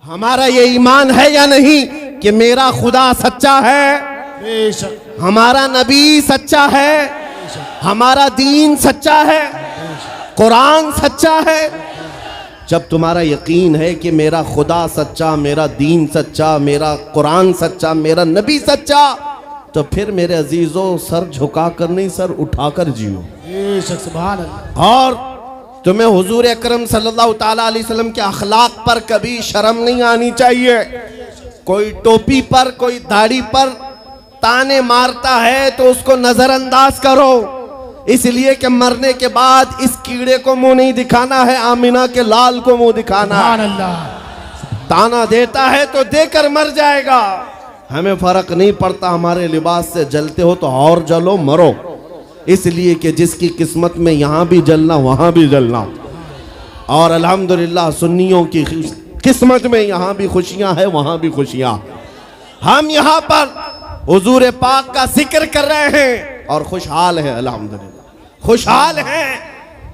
हमारा ये ईमान है या नहीं कि मेरा खुदा सच्चा है, बेशक हमारा नबी सच्चा है, हमारा दीन सच्चा है, कुरान सच्चा है। जब तुम्हारा यकीन है कि मेरा खुदा सच्चा, मेरा दीन सच्चा, मेरा कुरान सच्चा, मेरा नबी सच्चा, तो फिर मेरे अजीजों सर झुकाकर नहीं, सर उठाकर जियो। बेशक सुभान अल्लाह। और तुम्हें हुजूर अकरम सल्लल्लाहु ताला अलैहि वसल्लम के अखलाक पर कभी शर्म नहीं आनी चाहिए। कोई टोपी पर, कोई दाढ़ी पर ताने मारता है तो उसको नजरअंदाज करो, इसलिए कि मरने के बाद इस कीड़े को मुंह नहीं दिखाना है, आमिना के लाल को मुंह दिखाना है। सुभान अल्लाह। ताना देता है तो देकर मर जाएगा, हमें फर्क नहीं पड़ता, हमारे लिबास से जलते हो तो और जलो, मरो। इसलिए कि जिसकी किस्मत में यहाँ भी जलना वहाँ भी जलना, और अल्हम्दुलिल्लाह सुन्नियों की किस्मत में यहाँ भी खुशियाँ हैं वहाँ भी खुशियाँ। हम यहाँ पर हुजूर पाक का जिक्र कर रहे हैं और खुशहाल हैं, अल्हम्दुलिल्लाह खुशहाल हैं,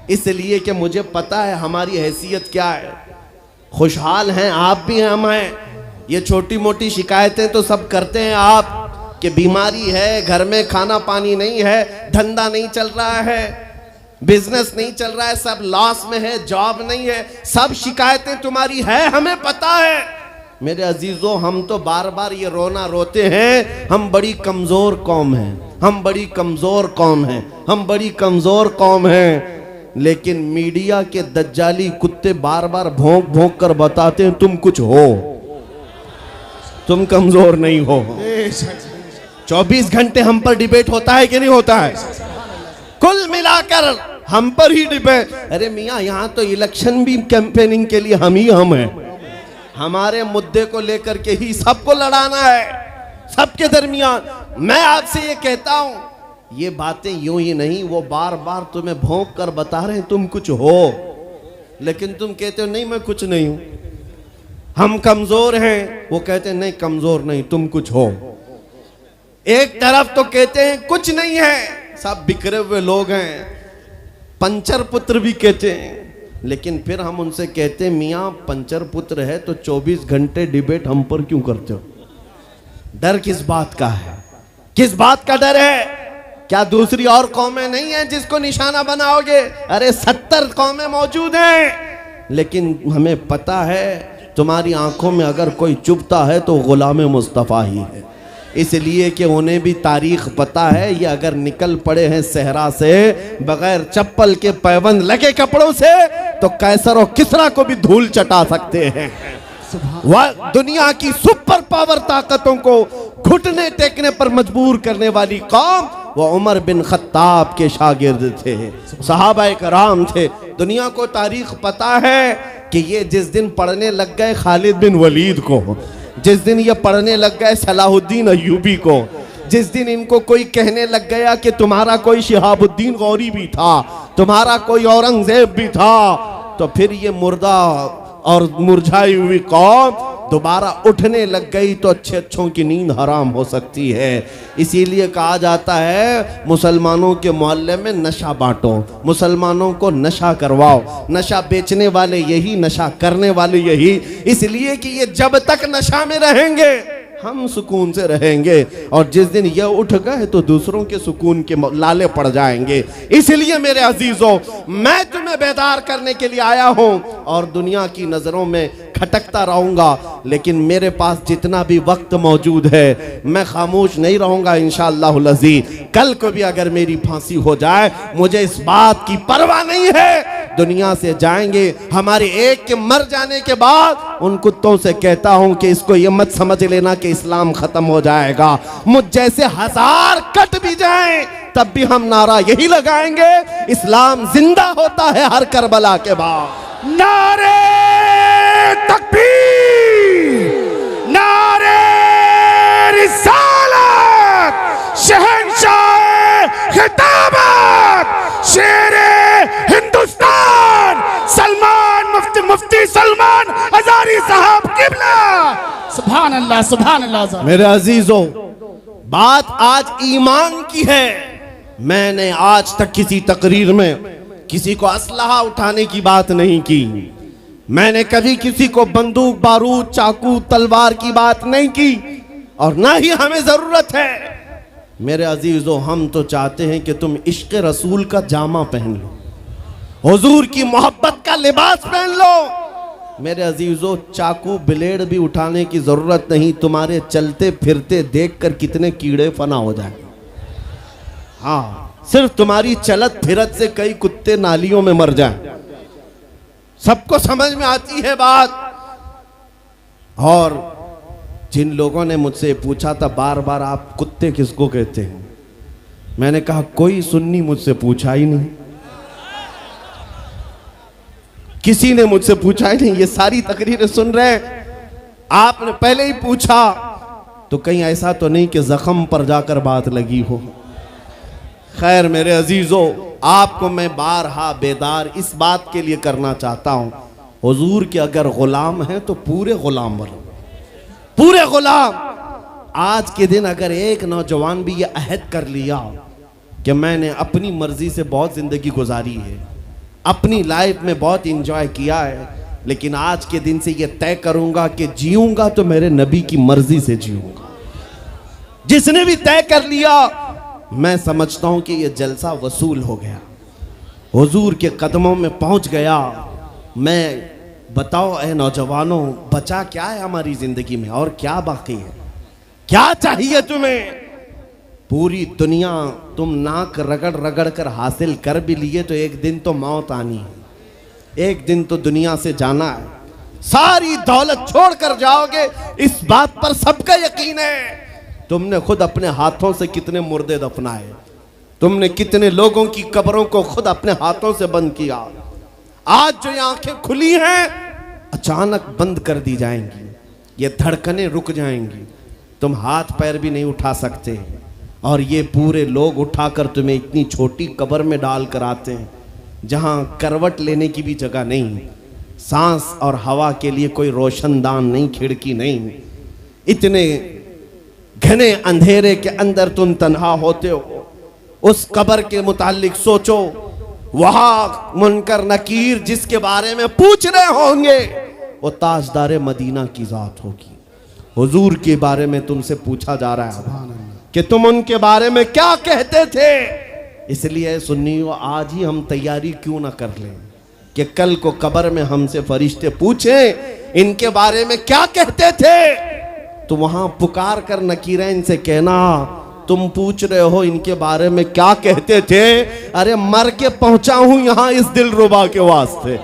इसलिए कि मुझे पता है हमारी हैसियत क्या है। खुशहाल हैं, आप भी हैं, हम हैं। ये छोटी मोटी शिकायतें तो सब करते हैं आप, कि बीमारी है, घर में खाना पानी नहीं है, धंधा नहीं चल रहा है, बिजनेस नहीं चल रहा है, सब लॉस में है, जॉब नहीं है, सब शिकायतें तुम्हारी है, हमें पता है। मेरे अजीजों, हम तो बार बार ये रोना रोते हैं, हम बड़ी कमजोर कौम हैं, हम बड़ी कमजोर कौम हैं, हम बड़ी कमजोर कौम हैं। लेकिन मीडिया के दज्जाली कुत्ते बार बार भौंक भौंक कर बताते हैं तुम कुछ हो, तुम कमजोर नहीं हो। 24 घंटे हम पर डिबेट होता है कि नहीं होता है? कुल मिलाकर हम पर ही डिबेट। अरे मियाँ, यहाँ तो इलेक्शन भी कैंपेनिंग के लिए हम हैं, हमारे मुद्दे को लेकर के ही सबको लड़ाना है, सबके दरमियान। मैं आपसे ये कहता हूँ, ये बातें यूं ही नहीं, वो बार बार तुम्हें भौंक कर बता रहे हैं तुम कुछ हो, लेकिन तुम कहते हो नहीं मैं कुछ नहीं हूं, हम कमजोर हैं, वो कहते हैं नहीं कमजोर नहीं, तुम कुछ हो। एक तरफ तो कहते हैं कुछ नहीं है, सब बिखरे हुए लोग हैं, पंचर पुत्र भी कहते हैं, लेकिन फिर हम उनसे कहते हैं मियाँ पंचर पुत्र है तो 24 घंटे डिबेट हम पर क्यों करते हो? डर किस बात का है? किस बात का डर है? क्या दूसरी और कौमें नहीं हैं जिसको निशाना बनाओगे? अरे 70 कौमें मौजूद हैं, लेकिन हमें पता है तुम्हारी आंखों में अगर कोई चुभता है तो गुलाम मुस्तफ़ा ही है, इसलिए कि उन्हें भी तारीख पता है। ये अगर निकल पड़े हैं सहरा से बगैर चप्पल के, पैबंद लगे कपड़ों से, तो कैसर और किसरा को भी धूल चटा सकते हैं। वह दुनिया की सुपर पावर ताकतों को घुटने टेकने पर मजबूर करने वाली कौम, वो उमर बिन खत्ताब के शागिर्द थे, सहाबाए कराम थे। दुनिया को तारीख पता है कि ये जिस दिन पढ़ने लग गए खालिद बिन वलीद को, जिस दिन ये पढ़ने लग गए सलाहुद्दीन अय्यूबी को, जिस दिन इनको कोई कहने लग गया कि तुम्हारा कोई शिहाबुद्दीन गौरी भी था, तुम्हारा कोई औरंगजेब भी था, तो फिर ये मुर्दा और मुरझाई हुई कौम दोबारा उठने लग गई तो अच्छे अच्छों की नींद हराम हो सकती है। इसीलिए कहा जाता है मुसलमानों के मोहल्ले में नशा बांटो, मुसलमानों को नशा करवाओ, नशा बेचने वाले यही, नशा करने वाले यही, इसलिए कि ये जब तक नशा में रहेंगे हम सुकून से रहेंगे, और जिस दिन ये उठ गए तो दूसरों के सुकून के लाले पड़ जाएंगे। इसलिए मेरे अजीजों, मैं तुम्हें बेदार करने के लिए आया हूं और दुनिया की नजरों में खटकता रहूंगा, लेकिन मेरे पास जितना भी वक्त मौजूद है मैं खामोश नहीं रहूंगा इंशाअल्लाह अज़ीज़। कल को भी अगर मेरी फांसी हो जाए मुझे इस बात की परवाह नहीं है, दुनिया से जाएंगे। हमारे एक के मर जाने के बाद उन कुत्तों से कहता हूं कि इसको ये मत समझ लेना कि इस्लाम खत्म हो जाएगा, मुझ जैसे 1000 कट भी जाएं तब भी हम नारा यही लगाएंगे, इस्लाम जिंदा होता है हर करबला के बाद। नारे तकबीर, नारे रिसालत, शहंशाह खिताबत, शेरे हिंदुस्तान सलमान मुफ्ती सलमान हजारी साहब किबला। सुभान अल्लाह, सुभान अल्लाह। मेरे अजीजों, बात आज ईमान की है। मैंने आज तक किसी तकरीर में किसी को असलहा उठाने की बात नहीं की, मैंने कभी किसी को बंदूक, बारूद, चाकू, तलवार की बात नहीं की और ना ही हमें जरूरत है। मेरे अजीजों, हम तो चाहते हैं कि तुम इश्क रसूल का जामा पहन लो, हुजूर की मोहब्बत का लिबास पहन लो। मेरे अजीजों, चाकू ब्लेड भी उठाने की जरूरत नहीं, तुम्हारे चलते फिरते देखकर कितने कीड़े फना हो जाए। हाँ, सिर्फ तुम्हारी चलत फिरत से कई कुत्ते नालियों में मर जाए। सबको समझ में आती है बात। और जिन लोगों ने मुझसे पूछा था बार बार, आप कुत्ते किसको कहते हैं, मैंने कहा कोई सुन्नी मुझसे पूछा ही नहीं, किसी ने मुझसे पूछा ही नहीं। ये सारी तकरीरें सुन रहे हैं, आपने पहले ही पूछा तो कहीं ऐसा तो नहीं कि जख्म पर जाकर बात लगी हो। खैर मेरे अजीजों, आपको मैं बारहा बेदार इस बात के लिए करना चाहता हूं, हुजूर के अगर गुलाम हैं तो पूरे गुलाम बनो, पूरे गुलाम। आज के दिन अगर एक नौजवान भी ये अहद कर लिया कि मैंने अपनी मर्जी से बहुत जिंदगी गुजारी है, अपनी लाइफ में बहुत इंजॉय किया है, लेकिन आज के दिन से ये तय करूंगा कि जीऊंगा तो मेरे नबी की मर्जी से जीऊंगा, जिसने भी तय कर लिया, मैं समझता हूं कि ये जलसा वसूल हो गया, हुजूर के कदमों में पहुंच गया। मैं बताओ ए नौजवानों, बचा क्या है हमारी जिंदगी में और क्या बाकी है, क्या चाहिए तुम्हें? पूरी दुनिया तुम नाक रगड़ रगड़ कर हासिल कर भी लिए तो एक दिन तो मौत आनी है, एक दिन तो दुनिया से जाना है, सारी दौलत छोड़कर जाओगे, इस बात पर सबका यकीन है। तुमने खुद अपने हाथों से कितने मुर्दे दफनाए, तुमने कितने लोगों की कब्रों को खुद अपने हाथों से बंद किया। आज जो ये आंखें खुली हैं अचानक बंद कर दी जाएंगी, ये धड़कनें रुक जाएंगी, तुम हाथ पैर भी नहीं उठा सकते, और ये पूरे लोग उठाकर तुम्हें इतनी छोटी कब्र में डाल कर आते हैं जहां करवट लेने की भी जगह नहीं, सांस और हवा के लिए कोई रोशनदान नहीं, खिड़की नहीं। इतने घने अंधेरे के अंदर तुम तन्हा होते हो। उस कब्र के मुतालिक सोचो, वहां मुनकर नकीर जिसके बारे में पूछ रहे होंगे वो ताजदार मदीना की जात होगी। हुजूर के बारे में तुमसे पूछा जा रहा है कि तुम उनके बारे में क्या कहते थे। इसलिए सुन्नियों, आज ही हम तैयारी क्यों ना कर लें कि कल को कब्र में हमसे फरिश्ते पूछें इनके बारे में क्या कहते थे, तो वहां पुकार कर नकीरैन से कहना, तुम पूछ रहे हो इनके बारे में क्या कहते थे, अरे मर के पहुंचा हूं यहां इस दिलरुबा के वास्ते।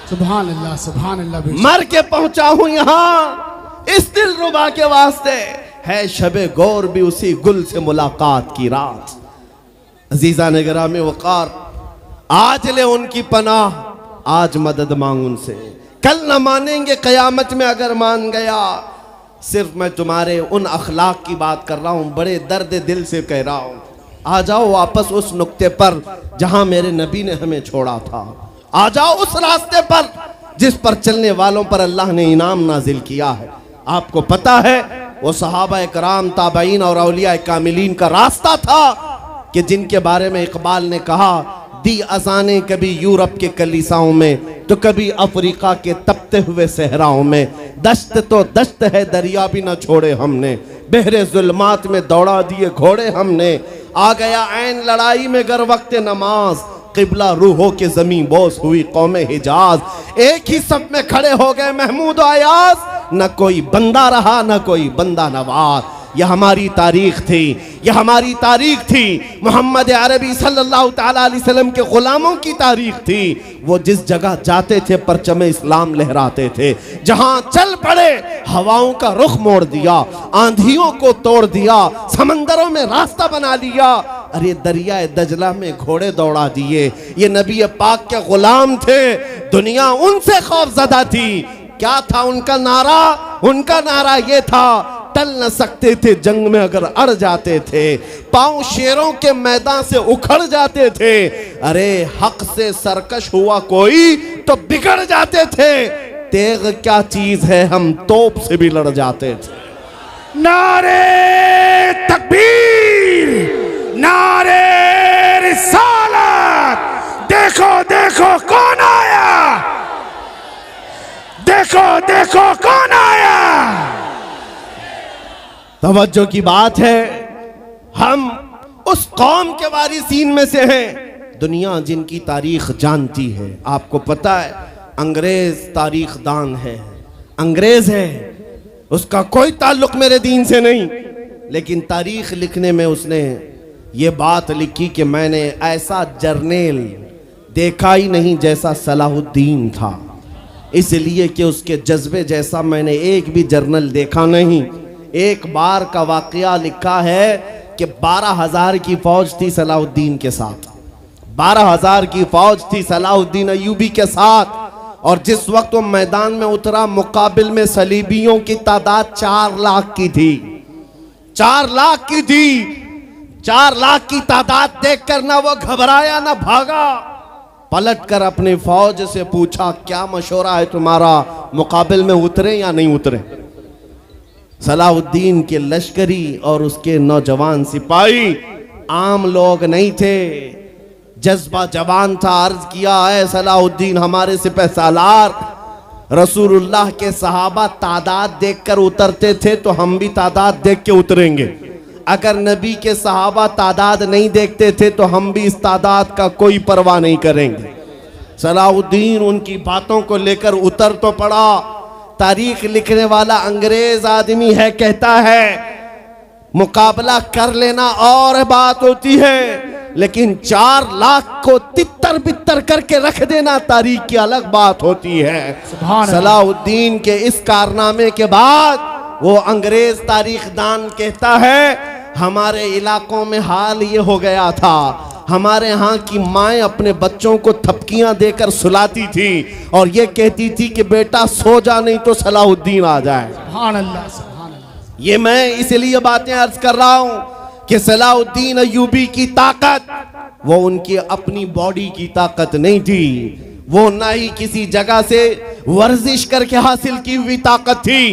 सुभान अल्लाह, सुभान अल्लाह। मर के पहुंचा हूं यहां इस दिलरुबा के वास्ते, है शबे गौर भी उसी गुल से मुलाकात की रात। अजीजा ने गिरामी वकार, आज ले उनकी पनाह, आज मदद मांग उनसे, कल न मानेंगे कयामत में अगर मान गया। सिर्फ मैं तुम्हारे उन अखलाक की बात कर रहा हूं, बड़े दर्द दिल से कह रहा हूं। आ जाओ वापस उस नुक्ते पर जहां मेरे नबी ने हमें छोड़ा था, आ जाओ उस रास्ते पर जिस पर चलने वालों पर अल्लाह ने इनाम नाजिल किया है। आपको पता है वो सहाबा कराम, ताबईन और औलिया कामिलीन का रास्ता था कि जिनके बारे में इकबाल ने कहा, दी अजाने कभी यूरोप के कलीसाओं में तो कभी अफ्रीका के तपते हुए सहराओं में, दश्त तो दश्त है दरिया भी न छोड़े हमने, बहरे जुल्मात में दौड़ा दिए घोड़े हमने, आ गया ऐन लड़ाई में गर वक्त नमाज, किबला रूहों के जमीन बोस हुई कौम हिजाज। एक ही सब में खड़े हो गए महमूद अयाज, न कोई बंदा रहा न कोई बंदा नवाज। यह हमारी तारीख थी, यह हमारी तारीख थी, मोहम्मद अरबी सल्लल्लाहु ताला अलैहि वसल्लम के गुलामों की तारीख थी। वो जिस जगह जाते थे परचम इस्लाम लहराते थे, जहां चल पड़े हवाओं का रुख मोड़ दिया, आंधियों को तोड़ दिया, समंदरों में रास्ता बना लिया, अरे दरिया दजला में घोड़े दौड़ा दिए। ये नबी पाक के गुलाम थे, दुनिया उनसे खौफजदा थी। क्या था उनका नारा? उनका नारा ये था, टल न सकते थे जंग में अगर अड़ जाते थे, पांव शेरों के मैदान से उखड़ जाते थे, अरे हक से सरकश हुआ कोई तो बिगड़ जाते थे, तेग क्या चीज है हम तोप से भी लड़ जाते थे। नारे तकबीर, नारे रिसालत, देखो देखो कौन आया, देखो देखो कौन आया। तवज्जो की बात है, हम उस कौम के वारिसीन में से हैं दुनिया जिनकी तारीख जानती है। आपको पता है अंग्रेज तारीख दान है, अंग्रेज है, उसका कोई ताल्लुक मेरे दीन से नहीं, लेकिन तारीख लिखने में उसने ये बात लिखी कि मैंने ऐसा जर्नेल देखा ही नहीं जैसा सलाहुद्दीन था, इसलिए कि उसके जज्बे जैसा मैंने एक भी जर्नल देखा नहीं। एक बार का वाकया लिखा है कि 12,000 की फौज थी सलाहुद्दीन के साथ, 12,000 की फौज थी सलाहुद्दीन अय्यूबी के साथ, और जिस वक्त वो मैदान में उतरा मुकाबिल में सलीबियों की तादाद 4 लाख की थी, 4 लाख की थी। 4 लाख की तादाद देखकर ना वो घबराया ना भागा, पलटकर अपनी फौज से पूछा क्या मशवरा है तुम्हारा, मुकाबिल में उतरे या नहीं उतरे। सलाहुद्दीन के लश्करी और उसके नौजवान सिपाही आम लोग नहीं थे, जज्बा जवान था। अर्ज किया है सलाहुद्दीन हमारे सिपह सालार, रसूलुल्लाह के सहाबा तादाद देखकर उतरते थे तो हम भी तादाद देख के उतरेंगे, अगर नबी के सहाबा तादाद नहीं देखते थे तो हम भी इस तादाद का कोई परवाह नहीं करेंगे। सलाहुद्दीन उनकी बातों को लेकर उतर तो पड़ा। तारीख लिखने वाला अंग्रेज आदमी है, कहता है मुकाबला कर लेना और बात होती है, लेकिन 4 लाख को तितर बितर करके रख देना तारीख की अलग बात होती है। सलाहुद्दीन के इस कारनामे के बाद वो अंग्रेज तारीखदान कहता है हमारे इलाकों में हाल ये हो गया था, हमारे यहाँ की माएँ अपने बच्चों को थपकियां देकर सुलाती थी और ये कहती थी कि बेटा सो जा नहीं तो सलाहुद्दीन आ जाए। सुभान अल्लाह, सुभान अल्लाह। ये मैं इसलिए बातें अर्ज कर रहा हूँ कि सलाहुद्दीन अय्यूबी की ताकत वो उनकी अपनी बॉडी की ताकत नहीं थी, वो ना ही किसी जगह से वर्जिश करके हासिल की हुई ताकत थी।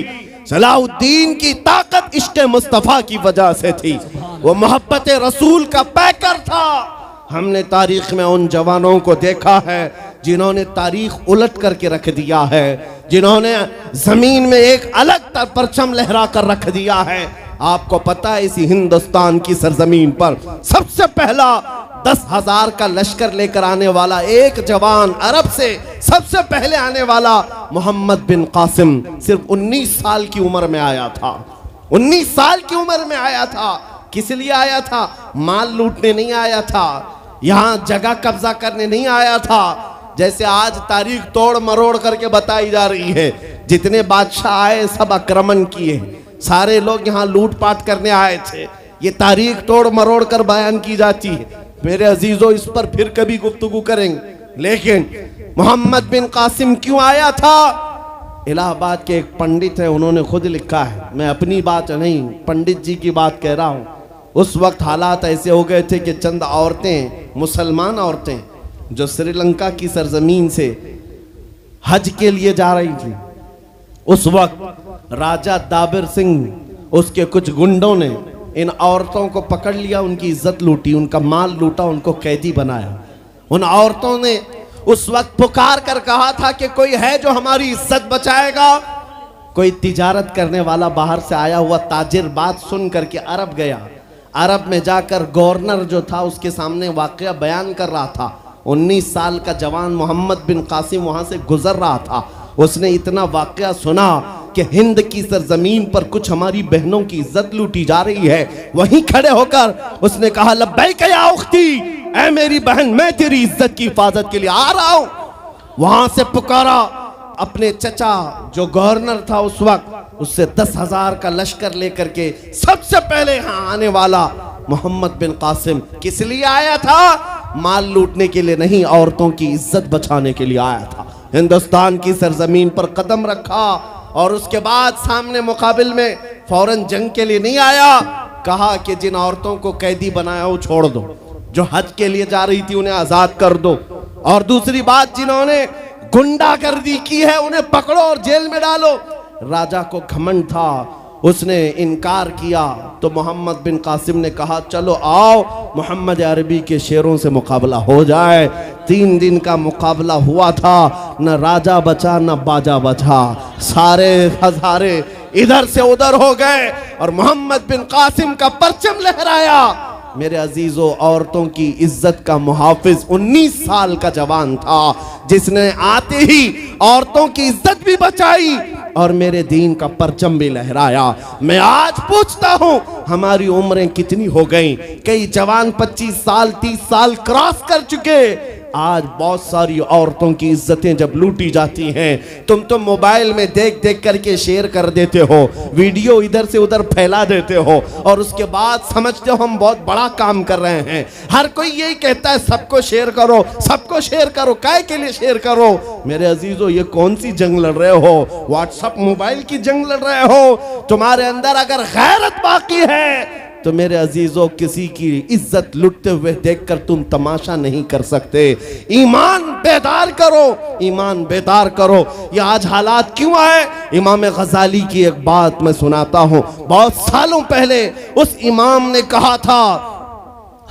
सलाहुद्दीन की ताकत इश्क़ मुस्तफ़ा की वजह से थी, वो मोहब्बत रसूल का पैकर था। हमने तारीख में उन जवानों को देखा है जिन्होंने तारीख उलट करके रख दिया है, जिन्होंने जमीन में एक अलग परचम लहरा कर रख दिया है। आपको पता है इसी हिंदुस्तान की सरजमीन पर सबसे पहला 10,000 का लश्कर लेकर आने वाला एक जवान अरब से सबसे पहले आने वाला मोहम्मद बिन कासिम सिर्फ 19 साल की उम्र में आया था। 19 साल की उम्र में आया था। किस लिए आया था? माल लूटने नहीं आया था, यहाँ जगह कब्जा करने नहीं आया था। जैसे आज तारीख तोड़ मरोड़ करके बताई जा रही है, जितने बादशाह आए सब आक्रमण किए, सारे लोग यहाँ लूटपाट करने आए थे, ये तारीख तोड़ मरोड़ कर बयान की जाती है। मेरे अजीजों इस पर फिर कभी गुफ्तगू करेंगे, लेकिन मोहम्मद बिन कासिम क्यों आया था? इलाहाबाद के एक पंडित है, उन्होंने खुद लिखा है, मैं अपनी बात नहीं पंडित जी की बात कह रहा हूँ। उस वक्त हालात ऐसे हो गए थे कि चंद औरतें, मुसलमान औरतें जो श्रीलंका की सरजमीन से हज के लिए जा रही थी, उस वक्त राजा दाबिर सिंह उसके कुछ गुंडों ने इन औरतों को पकड़ लिया, उनकी इज्जत लूटी, उनका माल लूटा, उनको कैदी बनाया। उन औरतों ने उस वक्त पुकार कर कहा था कि कोई है जो हमारी इज्जत बचाएगा। कोई तिजारत करने वाला बाहर से आया हुआ ताजिर बात सुन करके अरब गया। अरब में जाकर गवर्नर जो था उसके सामने वाकया बयान कर रहा था। 19 साल का जवान मोहम्मद बिन कासिम वहां से गुजर रहा था। उसने इतना वाकया सुना कि हिंद की सरजमीन पर कुछ हमारी बहनों की इज्जत लूटी जा रही है। वहीं खड़े होकर उसने कहा लब्बैक या उख्ती, ऐ मेरी बहन मैं तेरी इज्जत की हिफाजत के लिए आ रहा हूं। वहां से पुकारा अपने चचा जो गवर्नर था उस वक्त, उससे 10,000 का लश्कर लेकर के सबसे पहले यहाँ आने वाला मोहम्मद बिन कासिम किस लिए आया था? माल लूटने के लिए नहीं, औरतों की इज्जत बचाने के लिए आया था। हिंदुस्तान की सरजमीन पर कदम रखा और उसके बाद सामने मुकाबिल में फौरन जंग के लिए नहीं आया। कहा कि जिन औरतों को कैदी बनाया वो छोड़ दो, जो हज के लिए जा रही थी उन्हें आजाद कर दो, और दूसरी बात जिन्होंने गुंडागर्दी की है उन्हें पकड़ो और जेल में डालो। राजा को घमंड था, उसने इनकार किया तो मोहम्मद बिन कासिम ने कहा चलो आओ मोहम्मद अरबी के शेरों से मुकाबला हो जाए। 3 दिन का मुकाबला हुआ था, न राजा बचा न बाजा बचा, सारे हजारे इधर से उधर हो गए और मोहम्मद बिन कासिम का परचम लहराया। मेरे अजीजों, औरतों की इज्जत का मुहाफिज 19 साल का जवान था जिसने आते ही औरतों की इज्जत भी बचाई और मेरे दीन का परचम भी लहराया। मैं आज पूछता हूं हमारी उम्रें कितनी हो गई? कई जवान 25 साल 30 साल क्रॉस कर चुके। आज बहुत सारी औरतों की इज्जतें जब लूटी जाती हैं, तुम तो मोबाइल में देख देख करके शेयर कर देते हो, वीडियो इधर से उधर फैला देते हो और उसके बाद समझते हो हम बहुत बड़ा काम कर रहे हैं। हर कोई यही कहता है सबको शेयर करो, सबको शेयर करो, काय के लिए शेयर करो? मेरे अजीजों, ये कौन सी जंग लड़ रहे हो? व्हाट्सएप मोबाइल की जंग लड़ रहे हो? तुम्हारे अंदर अगर गैरत बाकी है तो मेरे अजीजों, किसी की इज्जत लुटते हुए देखकर तुम तमाशा नहीं कर सकते। ईमान बेदार करो, ईमान बेदार करो। ये आज हालात क्यों आए? इमाम गजाली की एक बात मैं सुनाता हूं। बहुत सालों पहले उस इमाम ने कहा था,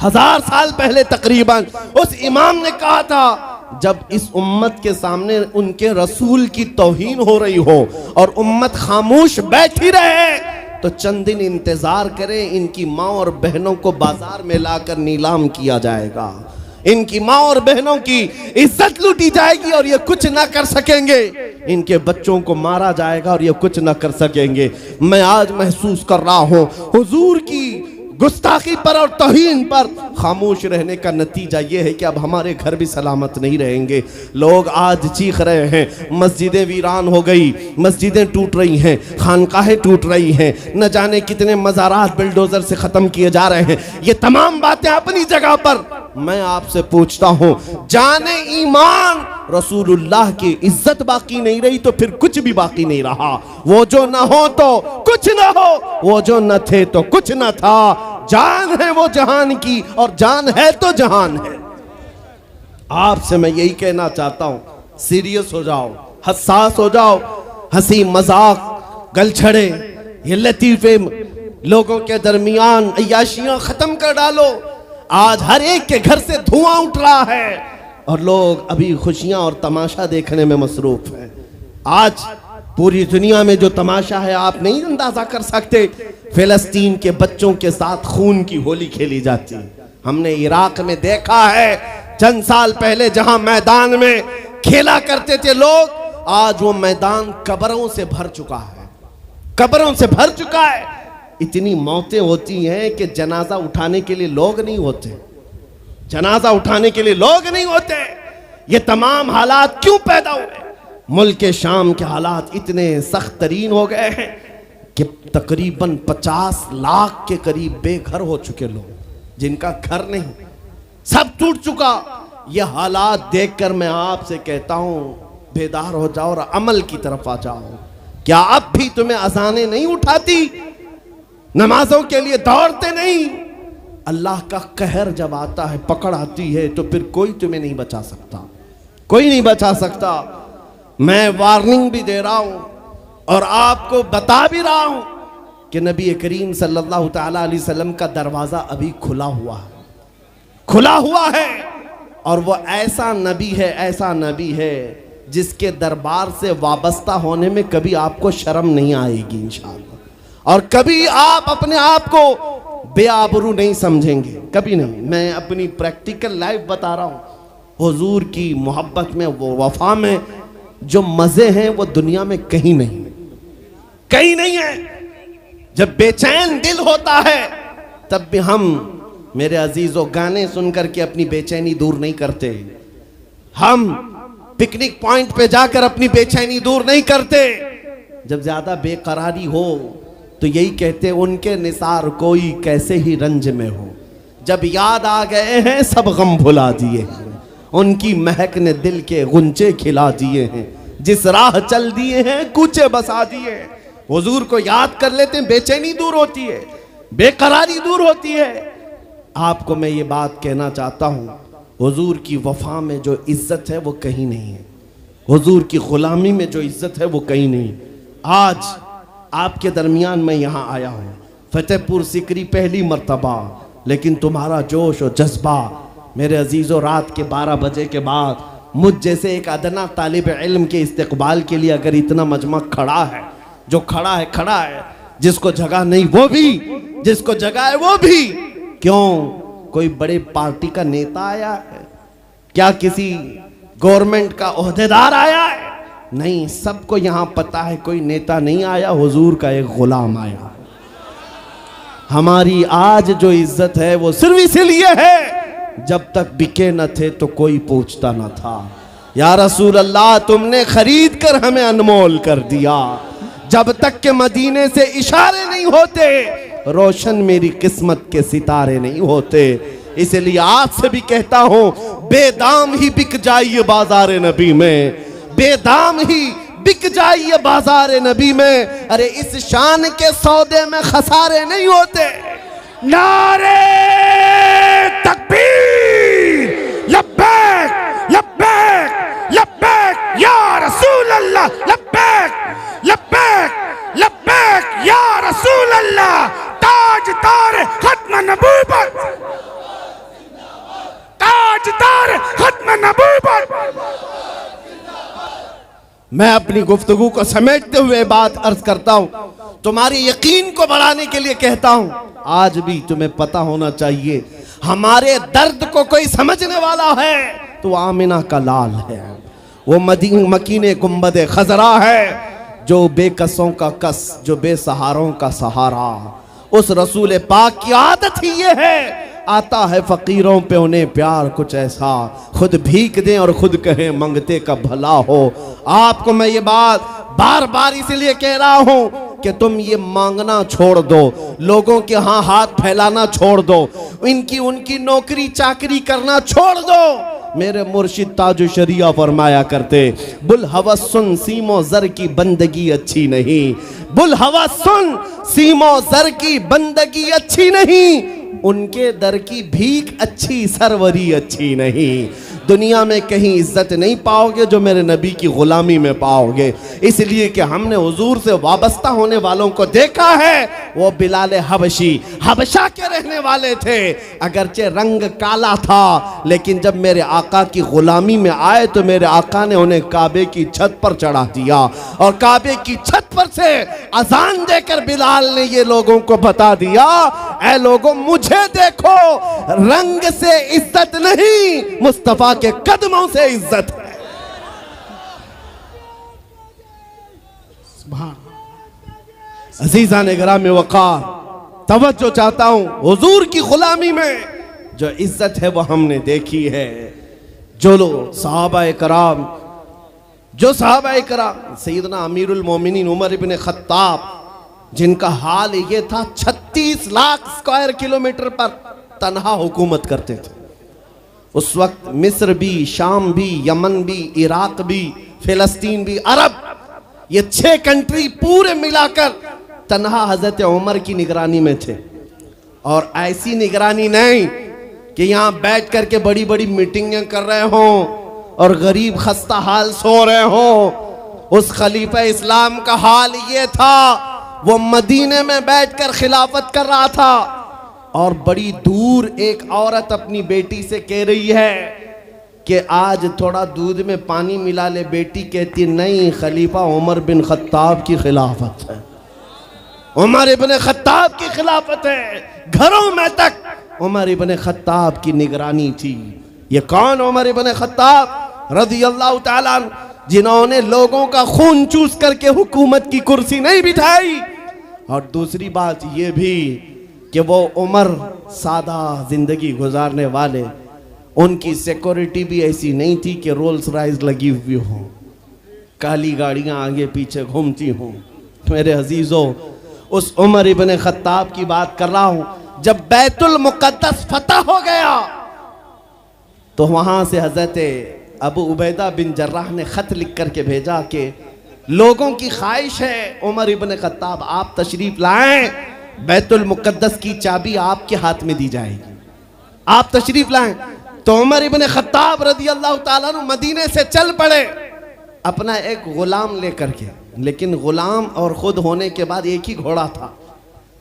1000 साल पहले तकरीबन, उस इमाम ने कहा था जब इस उम्मत के सामने उनके रसूल की तौहीन हो रही हो और उम्मत खामोश बैठी रहे तो चंद दिन इंतजार करें, इनकी माँ और बहनों को बाजार में लाकर नीलाम किया जाएगा, इनकी माँ और बहनों की इज्जत लूटी जाएगी और ये कुछ ना कर सकेंगे, इनके बच्चों को मारा जाएगा और ये कुछ ना कर सकेंगे। मैं आज महसूस कर रहा हूँ हुजूर की गुस्ताखी पर और तौहीन पर खामोश रहने का नतीजा ये है कि अब हमारे घर भी सलामत नहीं रहेंगे। लोग आज चीख रहे हैं, मस्जिदें वीरान हो गई, मस्जिदें टूट रही हैं, खानकाहें टूट रही हैं, न जाने कितने मज़ारात बिल्डोजर से ख़त्म किए जा रहे हैं। ये तमाम बातें अपनी जगह पर। मैं आपसे पूछता हूँ, जाने ईमान रसूलुल्लाह की इज्जत बाकी नहीं रही तो फिर कुछ भी बाकी नहीं रहा। वो जो न हो तो कुछ न हो, वो जो न थे तो कुछ न था। जान है वो जहान की और जान है तो जहान है। आपसे मैं यही कहना चाहता हूं, सीरियस हो जाओ, हसास हो जाओ। हंसी मजाक गलछड़े ये लतीफे लोगों के दरमियान अय्याशियां खत्म कर डालो। आज हर एक के घर से धुआं उठ रहा है और लोग अभी खुशियां और तमाशा देखने में मसरूफ हैं। आज पूरी दुनिया में जो तमाशा है आप नहीं अंदाजा कर सकते। फिलिस्तीन के बच्चों के साथ खून की होली खेली जाती है। हमने इराक में देखा है चंद साल पहले जहां मैदान में खेला करते थे लोग, आज वो मैदान कब्रों से भर चुका है, कब्रों से भर चुका है। इतनी मौतें होती हैं कि जनाजा उठाने के लिए लोग नहीं होते, जनाजा उठाने के लिए लोग नहीं होते। ये तमाम हालात क्यों पैदा हुए? मुल्क शाम के हालात इतने सख्त तरीन हो गए हैं कि तकरीबन 50 लाख के करीब बेघर हो चुके लोग, जिनका घर नहीं, सब टूट चुका। ये हालात देखकर मैं आपसे कहता हूं, बेदार हो जाओ और अमल की तरफ आ जाओ। क्या अब भी तुम्हें अजानें नहीं उठाती? नमाजों के लिए दौड़ते नहीं? अल्लाह का कहर जब आता है, पकड़ आती है, तो फिर कोई तुम्हें नहीं बचा सकता, कोई नहीं बचा सकता। मैं वार्निंग भी दे रहा हूं और आपको बता भी रहा हूं कि नबी करीम सल्लल्लाहु ताला अलैहि वसल्लम का दरवाजा अभी खुला हुआ है, खुला हुआ है। और वो ऐसा नबी है, ऐसा नबी है जिसके दरबार से वाबस्ता होने में कभी आपको शर्म नहीं आएगी इंशाअल्लाह, और कभी आप अपने आप को बेआबरू नहीं समझेंगे, कभी नहीं। मैं अपनी प्रैक्टिकल लाइफ बता रहा हूं। हुजूर की मोहब्बत में, वो वफा में जो मजे हैं वो दुनिया में कहीं नहीं, कहीं नहीं है। जब बेचैन दिल होता है तब भी हम, मेरे अजीजों, गाने सुनकर के अपनी बेचैनी दूर नहीं करते। हम पिकनिक पॉइंट पे जाकर अपनी बेचैनी दूर नहीं करते। जब ज्यादा बेकरारी हो तो यही कहते, उनके निसार कोई कैसे ही रंज में हो, जब याद आ गए हैं सब गम भुला दिए हैं, उनकी महक ने दिल के गुंचे खिला दिए हैं, जिस राह चल दिए हैं कूचे बसा दिए हैं। हुजूर को याद कर लेते हैं, बेचैनी दूर होती है, बेकरारी दूर होती है। आपको मैं ये बात कहना चाहता हूं, हुजूर की वफा में जो इज्जत है वो कहीं नहीं है, हुजूर की गुलामी में जो इज्जत है वो कहीं नहीं। आज आपके दरमियान मैं यहाँ आया हूँ, फतेहपुर सिकरी पहली मर्तबा, लेकिन तुम्हारा जोश और जज्बा मेरे अजीज़ों, रात के 12 बजे के बाद मुझ जैसे एक अदना तालिब इल्म के इस्तकबाल के लिए अगर इतना मजमा खड़ा है, जो खड़ा है, जिसको जगह नहीं वो भी, जिसको जगह है वो भी, क्यों कोई बड़े पार्टी का नेता आया है? क्या किसी गवर्नमेंट का ओहदेदार आया है? नहीं, सबको यहां पता है कोई नेता नहीं आया, हुजूर का एक गुलाम आया। हमारी आज जो इज्जत है वो सिर्फ इसीलिए है, जब तक बिके न थे तो कोई पूछता न था। या रसूल अल्लाह, तुमने खरीद कर हमें अनमोल कर दिया। जब तक के मदीने से इशारे नहीं होते, रोशन मेरी किस्मत के सितारे नहीं होते। इसलिए आज से भी कहता हूं, बेदाम ही बिक जाइए बाजार नबी में, बेदाम ही बिक जाइए बाजार नबी में। अरे इस शान के सौदे में खसारे नहीं होते। नारे तकबीर, लब्बैक लब्बैक लब्बैक या रसूल अल्लाह, लब्बैक लब्बैक लब्बैक या रसूल अल्लाह। ताजदार खत्म नबूवत, ताजदार खत्म नबूवत। मैं अपनी गुफ्तगू को समेटते हुए बात अर्ज करता हूं, तुम्हारे यकीन को बढ़ाने के लिए कहता हूं, आज भी तुम्हें पता होना चाहिए, हमारे दर्द को कोई समझने वाला है तो आमिना का लाल है, वो मकीने गुंबद खजरा है, जो बेकसों का कस, जो बेसहारों का सहारा। उस रसूल पाक की आदत ही ये है, आता है फकीरों पे उन्हें प्यार कुछ ऐसा, खुद भीख दें और खुद कहें मंगते का भला हो। आपको मैं ये बात बार बार इसलिए कह रहा हूं कि तुम ये मांगना छोड़ दो, लोगों के यहाँ हाथ फैलाना छोड़ दो, उनकी नौकरी चाकरी करना छोड़ दो। मेरे मुर्शिद ताजु शरिया फरमाया करते, बुल हवस सुन सीमो जर की बंदगी अच्छी नहीं, बुल हवस सुन सीमो जर की बंदगी अच्छी नहीं, उनके दर की भीख अच्छी, सरवरी अच्छी नहीं। दुनिया में कहीं इज्जत नहीं पाओगे जो मेरे नबी की गुलामी में पाओगे। इसलिए कि हमने हुजूर से वाबस्ता होने वालों को देखा है, वो बिलाल हबशी हबशा के रहने वाले थे, अगरचे रंग काला था, लेकिन जब मेरे आका की गुलामी में आए तो मेरे आका ने उन्हें काबे की छत पर चढ़ा दिया, और काबे की छत पर से अजान देकर बिलाल ने ये लोगों को बता दिया, ऐ लोगों मुझे देखो, रंग से इज्जत नहीं, मुस्तफा के कदमों से इज्जत है। अजीजा ने ग्राम वकार, तवज्जो चाहता हूं, हुजूर की गुलामी में जो इज्जत है वो हमने देखी है। जो लोग सहाबाए कराम, जो सहाबाए कराम, सैयदना अमीरुल मोमिनीन उमर इब्न खत्ताब, जिनका हाल ये था 36 लाख स्क्वायर किलोमीटर पर तन्हा हुकूमत करते थे। उस वक्त मिस्र भी, शाम भी, यमन भी, इराक भी, फिलिस्तीन भी, अरब, ये 6 कंट्री पूरे मिलाकर तन्हा हजरत उमर की निगरानी में थे। और ऐसी निगरानी नहीं कि यहाँ बैठ करके बड़ी बड़ी मीटिंगें कर रहे हों और गरीब खस्ता हाल सो रहे हों। उस खलीफा इस्लाम का हाल ये था, वो मदीने में बैठकर खिलाफत कर रहा था, और बड़ी दूर एक औरत अपनी बेटी से कह रही है कि आज थोड़ा दूध में पानी मिला ले। बेटी कहती नहीं, खलीफा उमर बिन खत्ताब की खिलाफत है, उमर इब्न खत्ताब की खिलाफत है। घरों में तक उमर इब्न खत्ताब की निगरानी थी। ये कौन? उमर इब्न खत्ताब रज़ियल्लाहु ताला अन्हु, जिन्होंने लोगों का खून चूस करके हुकूमत की कुर्सी नहीं बिठाई। और दूसरी बात ये भी कि वो उमर सादा जिंदगी गुजारने वाले, उनकी सिक्योरिटी भी ऐसी नहीं थी कि रोल्स रॉयस लगी हुई हो, काली गाड़ियां आगे पीछे घूमती हों। मेरे अजीजों, उस उमर इब्न खत्ताब की बात कर रहा हूं। जब बैतुल मुक़द्दस फतह हो गया तो वहां से हजरत अबू उबैदा बिन जर्राह ने खत लिख करके भेजा कि लोगों की ख्वाहिश है उमर इब्न खत्ताब आप तशरीफ लाएं, बैतुल मुक़द्दस की चाबी आपके हाथ में दी जाएगी, आप तशरीफ लाएं। तो उमर इब्न खत्ताब रज़ियल्लाहु ताला अन्हु मदीने से चल पड़े। अपना एक गुलाम लेकर के, लेकिन गुलाम और खुद होने के बाद एक ही घोड़ा था।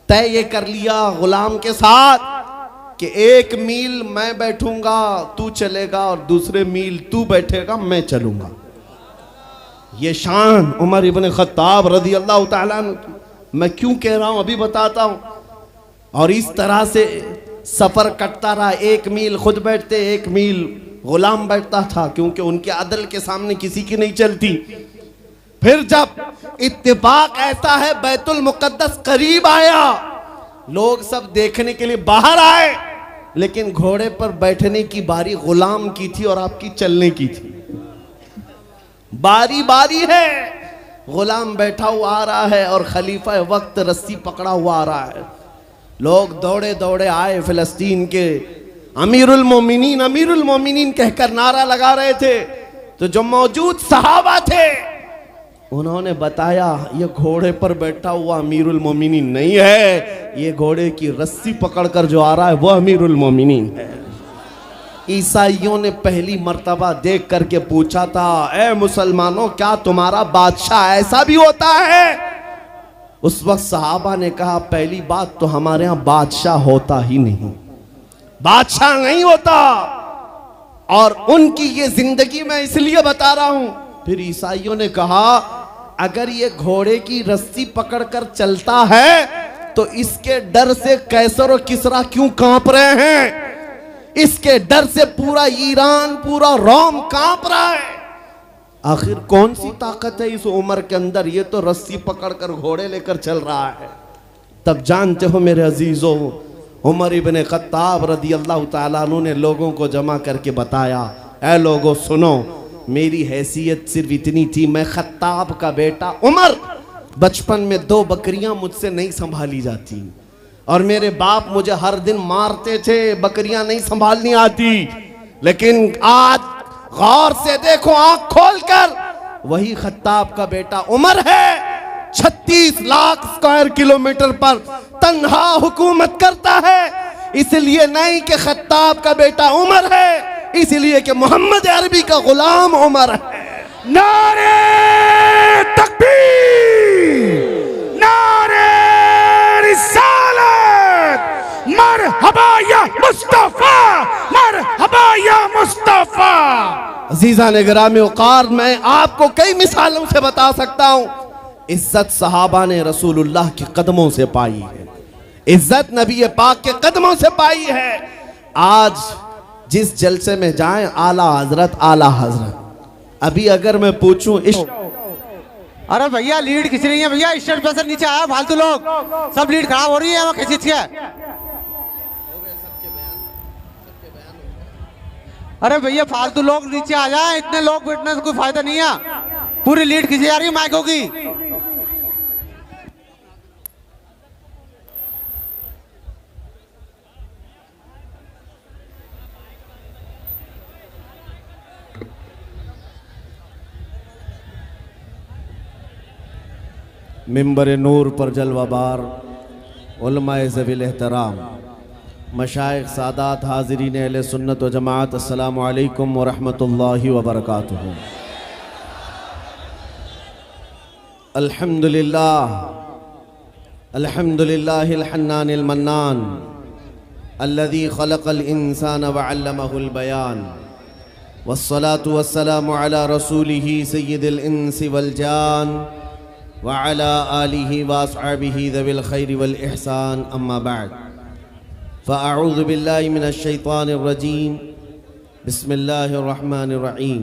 तय ये कर लिया गुलाम के साथ कि 1 मील मैं बैठूंगा तू चलेगा और दूसरे मील तू बैठेगा मैं चलूंगा। ये शान उमर इब्न खत्ताब रज़ी अल्लाह ताला अन्हु की। मैं क्यों कह रहा हूं अभी बताता हूं। और इस तरह से सफर कटता रहा। 1 मील खुद बैठते, 1 मील गुलाम बैठता था, क्योंकि उनके अदल के सामने किसी की नहीं चलती। फिर जब इत्तेफाक ऐसा है बैतुल मुकद्दस करीब आया, लोग सब देखने के लिए बाहर आए, लेकिन घोड़े पर बैठने की बारी गुलाम की थी और आपकी चलने की थी। बारी बारी है, गुलाम बैठा हुआ आ रहा है और खलीफा वक्त रस्सी पकड़ा हुआ आ रहा है। लोग दौड़े दौड़े आए, फिलिस्तीन के अमीरुल मोमिनीन कहकर नारा लगा रहे थे। तो जो मौजूद सहाबा थे उन्होंने बताया ये घोड़े पर बैठा हुआ अमीरुल मोमिनीन नहीं है, ये घोड़े की रस्सी पकड़कर जो आ रहा है वो अमीरुल मोमिनीन है। ईसाइयों ने पहली मर्तबा देख करके पूछा था, ए मुसलमानों क्या तुम्हारा बादशाह ऐसा भी होता है? उस वक्त सहाबा ने कहा पहली बात तो हमारे यहाँ बादशाह होता ही नहीं, बादशाह नहीं होता। और उनकी ये जिंदगी मैं इसलिए बता रहा हूं। फिर ईसाइयों ने कहा अगर ये घोड़े की रस्सी पकड़कर चलता है तो इसके डर से कैसर और किसरा क्यों कांप रहे हैं? इसके डर से पूरा ईरान, पूरा रोम कांप रहा है। आखिर कौन सी ताकत है इस उमर के अंदर? ये तो रस्सी पकड़कर घोड़े लेकर चल रहा है। तब जानते हो मेरे अजीजों, उमर इब्न खत्ताब रज़ी अल्लाह ताला अन्हु ने लोगों को जमा करके बताया, ऐ लोगों सुनो, मेरी हैसियत सिर्फ इतनी थी, मैं खत्ताब का बेटा उमर, बचपन में 2 बकरियां मुझसे नहीं संभाली जाती और मेरे बाप मुझे हर दिन मारते थे, बकरियां नहीं संभालनी आती। लेकिन आज गौर से देखो, आंख खोलकर, वही खत्ताब का बेटा उमर है। 36 लाख स्क्वायर किलोमीटर पर तन्हा हुकूमत करता है। इसलिए नहीं कि खत्ताब का बेटा उमर है, इसलिए कि मोहम्मद अरबी का गुलाम उमर है। नारे तकबीर, नारे रिसालत, मरहबा या मुस्तफा, मरहबा या मुस्तफा। अजीजा ने गिरामी वक़ार, मैं आपको कई मिसालों से बता सकता हूं। इज्जत सहाबा ने रसूलुल्लाह के कदमों से पाई है, इज्जत नबी पाक के कदमों से पाई है। आज जिस जलसे में जाएं, आला हजरत, अभी अगर मैं पूछूं अरे भैया लीड खींच रही है भैया, स्टेज पे से नीचे आया, फालतू लोग सब लीड खराब हो रही है, वो खींच के। अरे भैया फालतू लोग नीचे आ जाए, इतने लोग बैठने से कोई फायदा नहीं है, पूरी लीड खींची जा रही है माइकों की। मिंबर नूर पर जलवाबार उलमाए ज़वील एहतराम, मशाइख, सादात, हाज़रीन अहले सुन्नत व जमात, अस्सलामु अलैकुम व रहमतुल्लाहि व बरकातुहू। अल्हम्दुलिल्लाह, अल्हम्दुलिल्लाहिल हन्नानिल मन्नान, अल्लज़ी खलक़ल इंसान व अल्लमहुल बयान, वस्सलातु वस्सलामु अला रसूलिही सय्यिदिल इंसी वल जान व अला आलिही व अस्हाबिही ज़विल खैरि वल इहसान, अम्मा बाद। फ़अऊज़ु बिल्लाहि मिनश शैतानिर रजीम, बिस्मिल्लाहिर रहमानिर रहीम।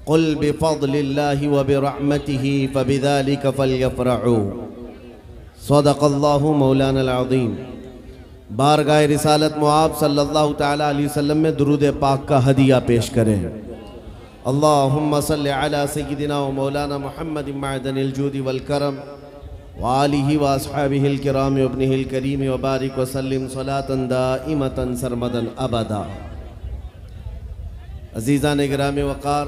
क़ुल बिफ़ज़लिल्लाहि व बिरहमतिही फ़बिज़ालिका फ़लयफ़रहू, सदक़ल्लाहु मौलाना अज़ीम। बारगाह रिसालत मुआब सल्लल्लाहु तआला अलैहि वसल्लम में दुरूद पाक का हदिया पेश करें। अल्लाहुम्मा सल्लि अला सय्यिदिना व मौलाना मुहम्मदिन मअदनिल जूदि वल करम व आलिहि व अस्हाबिहिल किराम व इब्निहिल करीम व बारिक व सल्लिम सलातन दाइमतन सरमदन अबदा। अज़ीज़ान गिरामी वक़ार,